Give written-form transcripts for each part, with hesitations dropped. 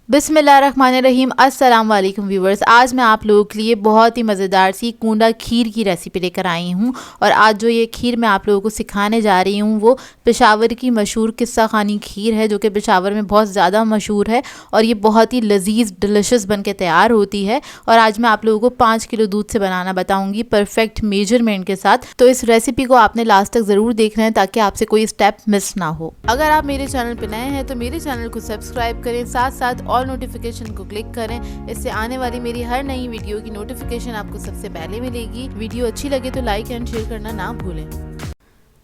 बिस्मिल्लाहिर्रहमानिर्रहीम। अस्सलाम वालेकुम व्यूवर्स। आज मैं आप लोगों के लिए बहुत ही मज़ेदार सी कूंडा खीर की रेसिपी लेकर आई हूँ। और आज जो ये खीर मैं आप लोगों को सिखाने जा रही हूँ वो पेशावर की मशहूर किस्सा खानी खीर है, जो कि पेशावर में बहुत ज़्यादा मशहूर है और ये बहुत ही लजीज डिलिशियस बन के तैयार होती है। और आज मैं आप लोगों को 5 किलो दूध से बनाना बताऊँगी परफेक्ट मेजरमेंट के साथ। तो इस रेसिपी को आपने लास्ट तक ज़रूर देखना है ताकि आपसे कोई स्टेप मिस ना हो। अगर आप मेरे चैनल पर नए हैं तो मेरे चैनल को सब्सक्राइब करें, साथ साथ ऑल नोटिफिकेशन को क्लिक करें। इससे आने वाली मेरी हर नई वीडियो की नोटिफिकेशन आपको सबसे पहले मिलेगी। वीडियो अच्छी लगे तो लाइक एंड शेयर करना ना भूलें।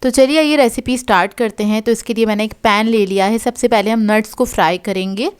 तो चलिए ये रेसिपी स्टार्ट करते हैं। तो इसके लिए मैंने एक पैन ले लिया है। सबसे पहले हम नट्स को फ्राई करेंगे।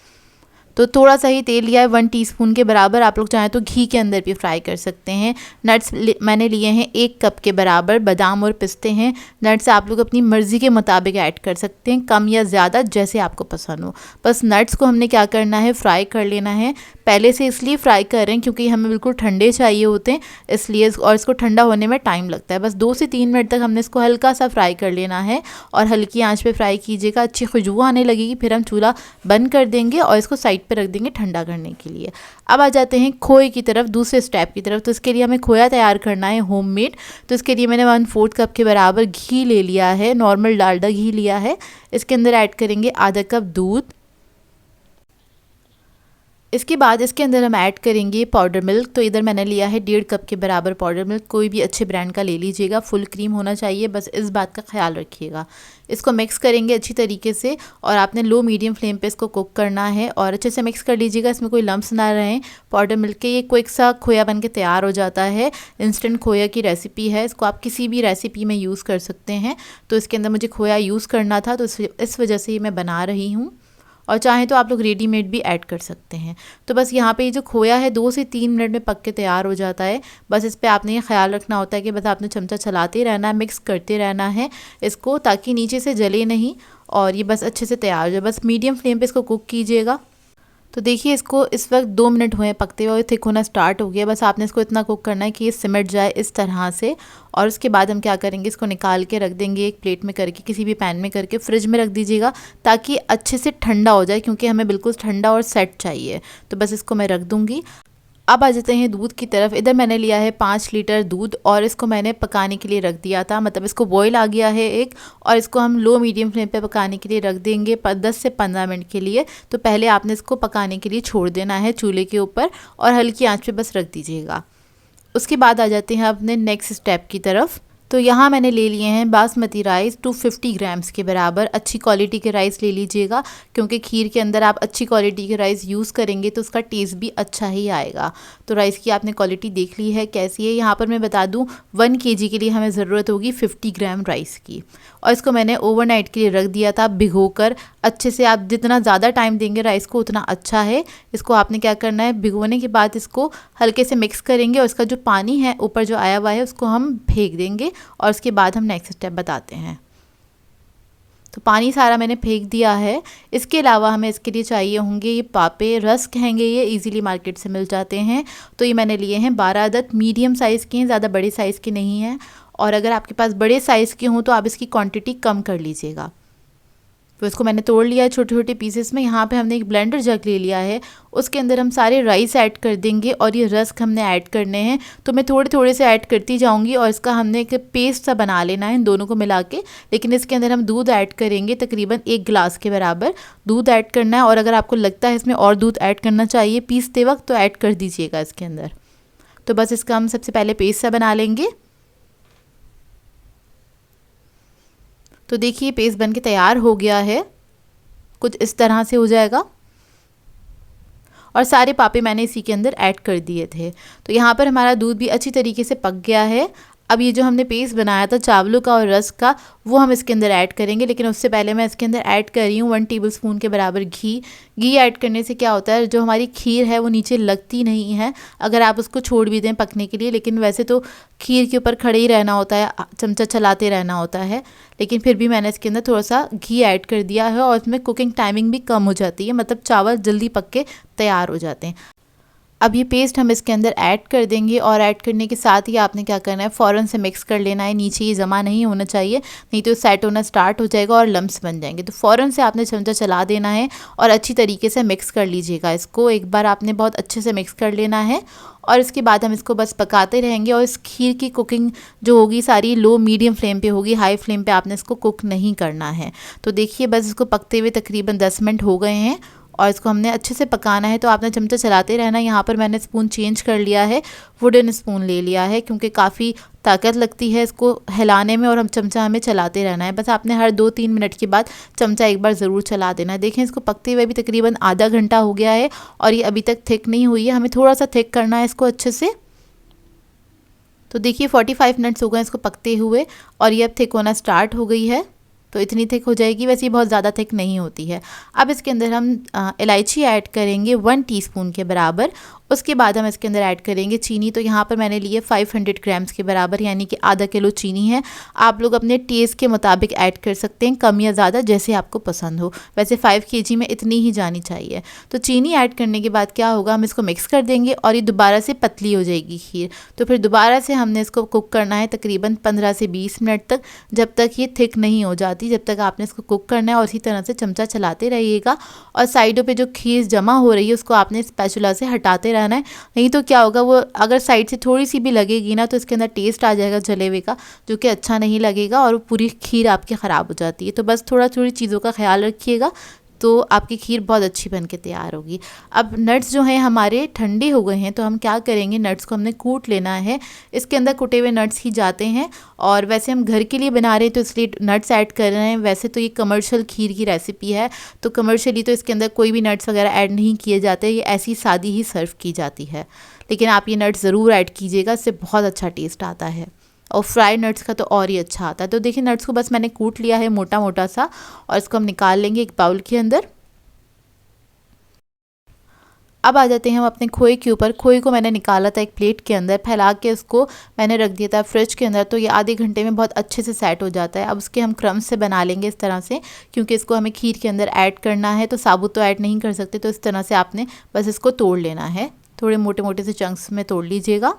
तो थोड़ा सा ही तेल लिया है, 1 टीस्पून के बराबर। आप लोग चाहें तो घी के अंदर भी फ्राई कर सकते हैं। नट्स मैंने लिए हैं 1 कप के बराबर। बादाम और पिस्ते हैं। नट्स आप लोग अपनी मर्ज़ी के मुताबिक ऐड कर सकते हैं, कम या ज़्यादा जैसे आपको पसंद हो। बस नट्स को हमने क्या करना है, फ्राई कर लेना है। पहले से इसलिए फ्राई कर रहे हैं क्योंकि हमें बिल्कुल ठंडे चाहिए होते हैं, इसलिए और इसको ठंडा होने में टाइम लगता है। बस 2 से 3 मिनट तक हमने इसको हल्का सा फ्राई कर लेना है और हल्की आंच पे फ्राई कीजिएगा। अच्छी खुशबू आने लगेगी, फिर हम चूल्हा बंद कर देंगे और इसको साइड पे रख देंगे ठंडा करने के लिए। अब आ जाते हैं खोए की तरफ, दूसरे स्टेप की तरफ। तो इसके लिए हमें खोया तैयार करना है होममेड। तो इसके लिए मैंने 1/4 कप के बराबर घी ले लिया है, नॉर्मल डालडा घी लिया है। इसके अंदर ऐड करेंगे आधा कप दूध। इसके बाद इसके अंदर हम ऐड करेंगे पाउडर मिल्क। तो इधर मैंने लिया है 1.5 कप के बराबर पाउडर मिल्क। कोई भी अच्छे ब्रांड का ले लीजिएगा, फुल क्रीम होना चाहिए, बस इस बात का ख्याल रखिएगा। इसको मिक्स करेंगे अच्छी तरीके से और आपने लो मीडियम फ्लेम पे इसको कुक करना है और अच्छे से मिक्स कर लीजिएगा, इसमें कोई लम्स ना रहें। पाउडर मिल्क के ये क्विक सा खोया बन के तैयार हो जाता है। इंस्टेंट खोया की रेसिपी है, इसको आप किसी भी रेसिपी में यूज़ कर सकते हैं। तो इसके अंदर मुझे खोया यूज़ करना था, तो इस वजह से ये मैं बना रही हूँ। और चाहें तो आप लोग रेडीमेड भी ऐड कर सकते हैं। तो बस यहाँ पे ये जो खोया है 2 से 3 मिनट में पक के तैयार हो जाता है। बस इस पे आपने ये ख्याल रखना होता है कि बस आपने चमचा चलाते रहना है, मिक्स करते रहना है इसको, ताकि नीचे से जले नहीं और ये बस अच्छे से तैयार हो जाए। बस मीडियम फ्लेम पे इसको कुक कीजिएगा। तो देखिए इसको इस वक्त 2 मिनट हुए हैं पकते हुए, थिक होना स्टार्ट हो गया। बस आपने इसको इतना कुक करना है कि ये सिमट जाए इस तरह से। और उसके बाद हम क्या करेंगे, इसको निकाल के रख देंगे एक प्लेट में करके, किसी भी पैन में करके फ्रिज में रख दीजिएगा ताकि अच्छे से ठंडा हो जाए, क्योंकि हमें बिल्कुल ठंडा और सेट चाहिए। तो बस इसको मैं रख दूँगी। अब आ जाते हैं दूध की तरफ। इधर मैंने लिया है 5 लीटर दूध और इसको मैंने पकाने के लिए रख दिया था, मतलब इसको बॉईल आ गया है एक, और इसको हम लो मीडियम फ्लेम पे पकाने के लिए रख देंगे 10 से 15 मिनट के लिए। तो पहले आपने इसको पकाने के लिए छोड़ देना है चूल्हे के ऊपर और हल्की आंच पे बस रख दीजिएगा। उसके बाद आ जाते हैं अपने नेक्स्ट स्टेप की तरफ। तो यहाँ मैंने ले लिए हैं बासमती राइस 250 ग्राम्स के बराबर। अच्छी क्वालिटी के राइस ले लीजिएगा, क्योंकि खीर के अंदर आप अच्छी क्वालिटी के राइस यूज़ करेंगे तो उसका टेस्ट भी अच्छा ही आएगा। तो राइस की आपने क्वालिटी देख ली है कैसी है। यहाँ पर मैं बता दूँ 1 kg के लिए हमें ज़रूरत होगी 50 ग्राम राइस की। और इसको मैंने ओवरनाइट के लिए रख दिया था भिगो कर। अच्छे से आप जितना ज़्यादा टाइम देंगे राइस को उतना अच्छा है। इसको आपने क्या करना है, भिगोने के बाद इसको हल्के से मिक्स करेंगे और इसका जो पानी है ऊपर जो आया हुआ है उसको हम फेंक देंगे और उसके बाद हम नेक्स्ट स्टेप बताते हैं। तो पानी सारा मैंने फेंक दिया है। इसके अलावा हमें इसके लिए चाहिए होंगे ये पापे, रस्क हैंगे, ये इजीली मार्केट से मिल जाते हैं। तो ये मैंने लिए हैं 12 अदद, मीडियम साइज़ के हैं, ज़्यादा बड़े साइज़ के नहीं हैं। और अगर आपके पास बड़े साइज़ के हों तो आप इसकी क्वांटिटी कम कर लीजिएगा। तो इसको मैंने तोड़ लिया है छोटे छोटे पीसेस में। यहाँ पे हमने एक ब्लेंडर जग ले लिया है, उसके अंदर हम सारे राइस ऐड कर देंगे और ये रस्क हमने ऐड करने हैं। तो मैं थोड़े थोड़े से ऐड करती जाऊँगी और इसका हमने एक पेस्ट सा बना लेना है इन दोनों को मिला के। लेकिन इसके अंदर हम दूध ऐड करेंगे, तकरीबन 1 गिलास के बराबर दूध ऐड करना है। और अगर आपको लगता है इसमें और दूध ऐड करना चाहिए पीसते वक्त तो ऐड कर दीजिएगा इसके अंदर। तो बस इसका हम सबसे पहले पेस्ट सा बना लेंगे। तो देखिए पेस्ट बन के तैयार हो गया है, कुछ इस तरह से हो जाएगा। और सारे पापे मैंने इसी के अंदर ऐड कर दिए थे। तो यहाँ पर हमारा दूध भी अच्छी तरीके से पक गया है। अब ये जो हमने पेस्ट बनाया था चावलों का और रस का, वो हम इसके अंदर ऐड करेंगे। लेकिन उससे पहले मैं इसके अंदर ऐड कर रही हूँ 1 टेबलस्पून के बराबर घी। घी ऐड करने से क्या होता है, जो हमारी खीर है वो नीचे लगती नहीं है अगर आप उसको छोड़ भी दें पकने के लिए। लेकिन वैसे तो खीर के ऊपर खड़े ही रहना होता है, चमचा चलाते रहना होता है। लेकिन फिर भी मैंने इसके अंदर थोड़ा सा घी ऐड कर दिया है और इसमें कुकिंग टाइमिंग भी कम हो जाती है, मतलब चावल जल्दी पक के तैयार हो जाते हैं। अब ये पेस्ट हम इसके अंदर ऐड कर देंगे और ऐड करने के साथ ही आपने क्या करना है, फ़ौरन से मिक्स कर लेना है। नीचे ये जमा नहीं होना चाहिए, नहीं तो सेट होना स्टार्ट हो जाएगा और लम्स बन जाएंगे। तो फ़ौरन से आपने चमचा चला देना है और अच्छी तरीके से मिक्स कर लीजिएगा। इसको एक बार आपने बहुत अच्छे से मिक्स कर लेना है और इसके बाद हम इसको बस पकाते रहेंगे। और इस खीर की कुकिंग जो होगी सारी लो मीडियम फ्लेम पे होगी, हाई फ्लेम पे आपने इसको कुक नहीं करना है। तो देखिए बस इसको पकते हुए तकरीबन 10 मिनट हो गए हैं और इसको हमने अच्छे से पकाना है। तो आपने चमचा चलाते रहना है। यहाँ पर मैंने स्पून चेंज कर लिया है, वुडन स्पून ले लिया है, क्योंकि काफ़ी ताकत लगती है इसको हिलाने में और हम चमचा हमें चलाते रहना है। बस आपने हर 2-3 मिनट के बाद चमचा एक बार ज़रूर चला देना है। देखें इसको पकते हुए भी तकरीबन आधा घंटा हो गया है और ये अभी तक थिक नहीं हुई है। हमें थोड़ा सा थिक करना है इसको अच्छे से। तो देखिए 45 मिनट्स हो गए इसको पकते हुए और ये अब थिक होना स्टार्ट हो गई है। तो इतनी थिक हो जाएगी, वैसे ये बहुत ज़्यादा थिक नहीं होती है। अब इसके अंदर हम इलायची ऐड करेंगे 1 टीस्पून के बराबर। उसके बाद हम इसके अंदर ऐड करेंगे चीनी। तो यहाँ पर मैंने लिए 500 ग्राम्स के बराबर, यानी कि आधा किलो चीनी है। आप लोग अपने टेस्ट के मुताबिक ऐड कर सकते हैं, कम या ज़्यादा जैसे आपको पसंद हो। वैसे 5 kg में इतनी ही जानी चाहिए। तो चीनी ऐड करने के बाद क्या होगा, हम इसको मिक्स कर देंगे और ये दोबारा से पतली हो जाएगी खीर। तो फिर दोबारा से हमने इसको कुक करना है तकरीबन 15 से 20 मिनट तक, जब तक ये थिक नहीं हो जाती। जब तक आपने इसको कुक करना है और इसी तरह से चमचा चलाते रहिएगा और साइडों पे जो खीर जमा हो रही है उसको आपने स्पैचुला से हटाते रहना है। नहीं तो क्या होगा, वो अगर साइड से थोड़ी सी भी लगेगी ना तो इसके अंदर टेस्ट आ जाएगा जले हुए का, जो कि अच्छा नहीं लगेगा और पूरी खीर आपकी ख़राब हो जाती है। तो बस थोड़ा थोड़ी चीज़ों का ख्याल रखिएगा, तो आपकी खीर बहुत अच्छी बन के तैयार होगी। अब नट्स जो हैं हमारे ठंडे हो गए हैं, तो हम क्या करेंगे, नट्स को हमने कूट लेना है। इसके अंदर कुटे हुए नट्स ही जाते हैं और वैसे हम घर के लिए बना रहे हैं तो इसलिए नट्स ऐड कर रहे हैं। वैसे तो ये कमर्शियल खीर की रेसिपी है, तो कमर्शियली तो इसके अंदर कोई भी नट्स वगैरह ऐड नहीं किए जाते, ये ऐसी सादी ही सर्व की जाती है। लेकिन आप ये नट्स ज़रूर ऐड कीजिएगा, इससे बहुत अच्छा टेस्ट आता है और फ्राई नट्स का तो और ही अच्छा आता है। तो देखिए नट्स को बस मैंने कूट लिया है मोटा मोटा सा और इसको हम निकाल लेंगे एक बाउल के अंदर। अब आ जाते हैं हम अपने खोए के ऊपर। खोए को मैंने निकाला था एक प्लेट के अंदर, फैला के उसको मैंने रख दिया था फ्रिज के अंदर। तो ये आधे घंटे में बहुत अच्छे से सेट हो जाता है। अब उसके हम क्रम्स से बना लेंगे इस तरह से, क्योंकि इसको हमें खीर के अंदर ऐड करना है, तो साबुत तो ऐड नहीं कर सकते। तो इस तरह से आपने बस इसको तोड़ लेना है, थोड़े मोटे मोटे से चंक्स में तोड़ लीजिएगा।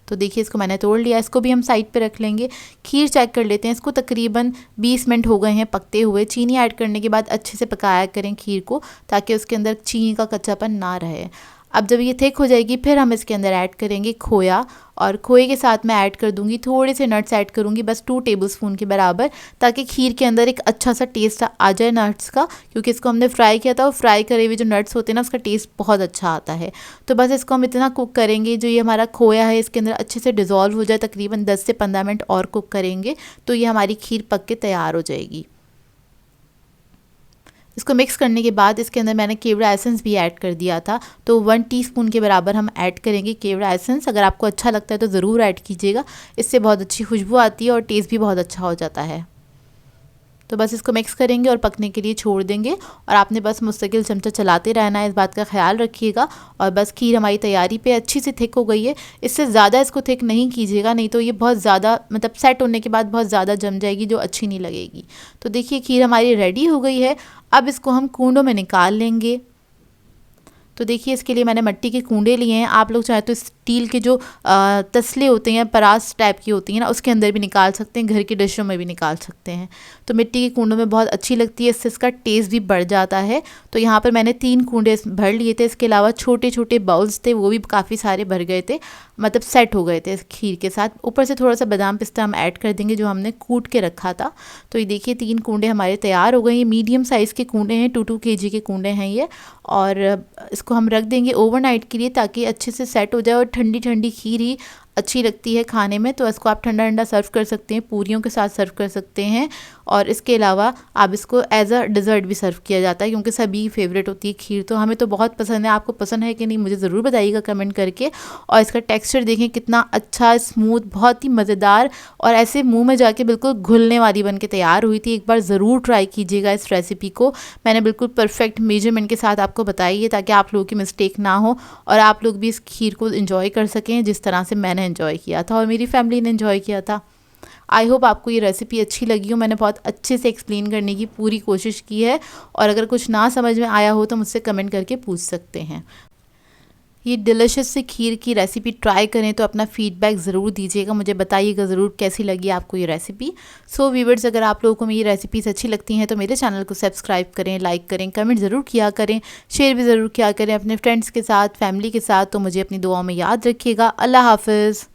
तो देखिए इसको मैंने तोड़ लिया, इसको भी हम साइड पे रख लेंगे। खीर चेक कर लेते हैं, इसको तकरीबन 20 मिनट हो गए हैं पकते हुए। चीनी ऐड करने के बाद अच्छे से पकाया करें खीर को, ताकि उसके अंदर चीनी का कच्चापन ना रहे। अब जब ये थिक हो जाएगी फिर हम इसके अंदर ऐड करेंगे खोया, और खोए के साथ मैं ऐड कर दूंगी थोड़े से नट्स ऐड करूंगी, बस 2 टेबलस्पून के बराबर, ताकि खीर के अंदर एक अच्छा सा टेस्ट आ जाए नट्स का, क्योंकि इसको हमने फ्राई किया था और फ्राई करे हुए जो नट्स होते हैं ना उसका टेस्ट बहुत अच्छा आता है। तो बस इसको हम इतना कुक करेंगे, जो ये हमारा खोया है इसके अंदर अच्छे से डिज़ोल्व हो जाए। तकरीबन 10 से 15 मिनट और कुक करेंगे तो ये हमारी खीर पक के तैयार हो जाएगी। इसको मिक्स करने के बाद इसके अंदर मैंने केवड़ा एसेंस भी ऐड कर दिया था, तो 1 टीस्पून के बराबर हम ऐड करेंगे केवड़ा एसेंस। अगर आपको अच्छा लगता है तो ज़रूर ऐड कीजिएगा, इससे बहुत अच्छी खुशबू आती है और टेस्ट भी बहुत अच्छा हो जाता है। तो बस इसको मिक्स करेंगे और पकने के लिए छोड़ देंगे, और आपने बस मुस्तकिल चमचा चलाते रहना है, इस बात का ख्याल रखिएगा। और बस खीर हमारी तैयारी पे अच्छी सी थिक हो गई है। इससे ज़्यादा इसको थिक नहीं कीजिएगा, नहीं तो ये बहुत ज़्यादा मतलब सेट होने के बाद बहुत ज़्यादा जम जाएगी, जो अच्छी नहीं लगेगी। तो देखिए खीर हमारी रेडी हो गई है। अब इसको हम कूंडों में निकाल लेंगे। तो देखिए इसके लिए मैंने मिट्टी के कूंडे लिए हैं। आप लोग चाहे तो स्टील के जो तसले होते हैं, परास टाइप की होती हैं ना, उसके अंदर भी निकाल सकते हैं, घर की डिशों में भी निकाल सकते हैं। तो मिट्टी के कूंडों में बहुत अच्छी लगती है, इससे इसका टेस्ट भी बढ़ जाता है। तो यहाँ पर मैंने 3 कूंडे भर लिए थे। इसके अलावा छोटे छोटे बाउल्स थे, वो भी काफ़ी सारे भर गए थे, मतलब सेट हो गए थे खीर के साथ। ऊपर से थोड़ा सा बादाम पिस्ता हम ऐड कर देंगे जो हमने कूट के रखा था। तो ये देखिए 3 कूंडे हमारे तैयार हो गए। ये मीडियम साइज़ के कूंडे हैं, 2 kg के कूंडे हैं ये। और इसको हम रख देंगे ओवरनाइट के लिए, ताकि अच्छे से सेट हो जाए। और ठंडी ठंडी खीर ही अच्छी लगती है खाने में, तो इसको आप ठंडा ठंडा सर्व कर सकते हैं, पूरियों के साथ सर्व कर सकते हैं। और इसके अलावा आप इसको एज अ डिज़र्ट भी सर्व किया जाता है, क्योंकि सभी फेवरेट होती है खीर। तो हमें तो बहुत पसंद है, आपको पसंद है कि नहीं मुझे ज़रूर बताइएगा कमेंट करके। और इसका टेक्सचर देखें कितना अच्छा, स्मूथ, बहुत ही मज़ेदार, और ऐसे मुंह में जाके बिल्कुल घुलने वाली बन के तैयार हुई थी। एक बार ज़रूर ट्राई कीजिएगा इस रेसिपी को। मैंने बिल्कुल परफेक्ट मेजरमेंट के साथ आपको बताई है, ताकि आप लोगों की मिस्टेक ना हो और आप लोग भी इस खीर को एंजॉय कर सकें जिस तरह से मैंने एंजॉय किया था और मेरी फैमिली ने एंजॉय किया था। आई होप आपको ये रेसिपी अच्छी लगी हो। मैंने बहुत अच्छे से एक्सप्लेन करने की पूरी कोशिश की है, और अगर कुछ ना समझ में आया हो तो मुझसे कमेंट करके पूछ सकते हैं। ये डिलिशियस सी खीर की रेसिपी ट्राई करें तो अपना फीडबैक ज़रूर दीजिएगा, मुझे बताइएगा ज़रूर कैसी लगी आपको ये रेसिपी। सो व्यूअर्स, अगर आप लोगों को मेरी रेसिपीज़ अच्छी लगती हैं तो मेरे चैनल को सब्सक्राइब करें, लाइक करें, कमेंट ज़रूर किया करें, शेयर भी ज़रूर किया करें अपने फ्रेंड्स के साथ, फैमिली के साथ। तो मुझे अपनी दुआओं में याद रखिएगा। अल्लाह हाफ़िज़।